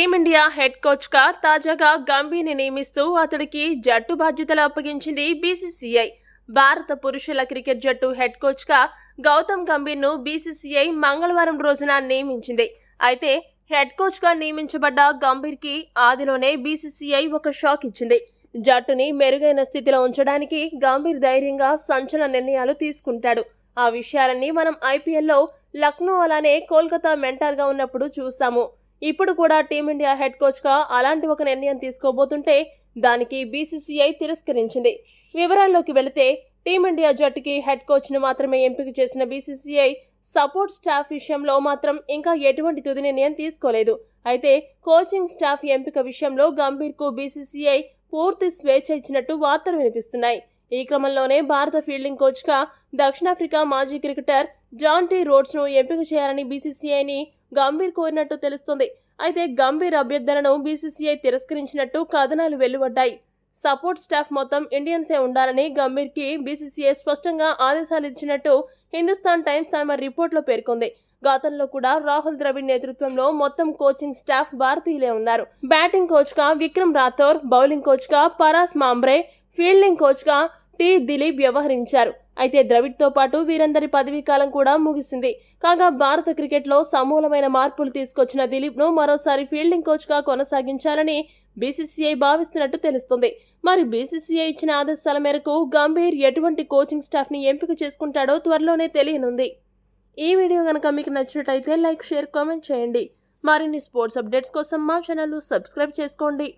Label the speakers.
Speaker 1: Team India head coach గా తాజాగా గంభీర్ని నియమిస్తూ అతడికి జట్టు బాధ్యతలు అప్పగించింది బీసీసీఐ. భారత పురుషుల క్రికెట్ జట్టు హెడ్ కోచ్ గా గౌతమ్ గంభీర్ను బీసీసీఐ మంగళవారం రోజున నియమించింది. అయితే హెడ్ కోచ్ గా నియమించబడ్డ గంభీర్ కి ఆదిలోనే బీసీసీఐ ఒక షాక్ ఇచ్చింది. జట్టుని మెరుగైన స్థితిలో ఉంచడానికి గంభీర్ ధైర్యంగా సంచలన నిర్ణయాలు తీసుకుంటాడు. ఆ విషయాలన్నీ మనం ఐపీఎల్లో లక్నో అలానే కోల్కతా మెంటార్గా ఉన్నప్పుడు చూసాము. ఇప్పుడు కూడా టీమిండియా హెడ్ కోచ్ గా అలాంటి ఒక నిర్ణయం తీసుకోబోతుంటే దానికి బీసీసీఐ తిరస్కరించింది. వివరాల్లోకి వెళితే టీమిండియా జట్టుకి హెడ్ కోచ్ ను మాత్రమే ఎంపిక చేసిన బీసీసీఐ సపోర్ట్ స్టాఫ్ విషయంలో మాత్రం ఇంకా ఎటువంటి తుది నిర్ణయం తీసుకోలేదు. అయితే కోచింగ్ స్టాఫ్ ఎంపిక విషయంలో గంభీర్ కు బీసీసీఐ పూర్తి స్వేచ్ఛ ఇచ్చినట్టు వార్తలు వినిపిస్తున్నాయి. ఈ క్రమంలోనే భారత ఫీల్డింగ్ కోచ్ గా దక్షిణాఫ్రికా మాజీ క్రికెటర్ జాంటీ రోడ్స్ ను ఎంపిక చేయాలని బీసీసీఐని గంభీర్ కోరినట్టు తెలుస్తుంది. అయితే గంభీర్ అభ్యర్థనను బీసీసీఐ తిరస్కరించినట్టు కథనాలు వెలువడ్డాయి. సపోర్ట్ స్టాఫ్ మొత్తం ఇండియన్సే ఉండాలని గంభీర్ కి బీసీసీఐ స్పష్టంగా ఆదేశాలు ఇచ్చినట్టు హిందుస్థాన్ టైమ్స్ తమ రిపోర్ట్లో పేర్కొంది. గతంలో కూడా రాహుల్ ద్రవిడ్ నేతృత్వంలో మొత్తం కోచింగ్ స్టాఫ్ భారతీయులే ఉన్నారు. బ్యాటింగ్ కోచ్ గా విక్రమ్ రాథోర్, బౌలింగ్ కోచ్ గా పరాస్ మాంబ్రే, ఫీల్డింగ్ కోచ్ గా టి దిలీప్ వ్యవహరించారు. అయితే ద్రవిడ్ తో పాటు వీరందరి పదవీ కాలం కూడా ముగిసింది. కాగా భారత క్రికెట్ లో సమూలమైన మార్పులు తీసుకొచ్చిన దిలీప్ ను మరోసారి ఫీల్డింగ్ కోచ్ గా కొనసాగించాలని బీసీసీఐ భావిస్తున్నట్టు తెలుస్తుంది. మరి బీసీసీఐ ఇచ్చిన ఆదేశాల మేరకు గంభీర్ ఎటువంటి కోచింగ్ స్టాఫ్ ని ఎంపిక చేసుకుంటాడో త్వరలోనే తెలియనుంది. ఈ వీడియో గనక మీకు నచ్చినట్లయితే లైక్, షేర్, కామెంట్ చేయండి. మరిన్ని స్పోర్ట్స్ అప్డేట్స్ కోసం మా ఛానల్ సబ్స్క్రైబ్ చేసుకోండి.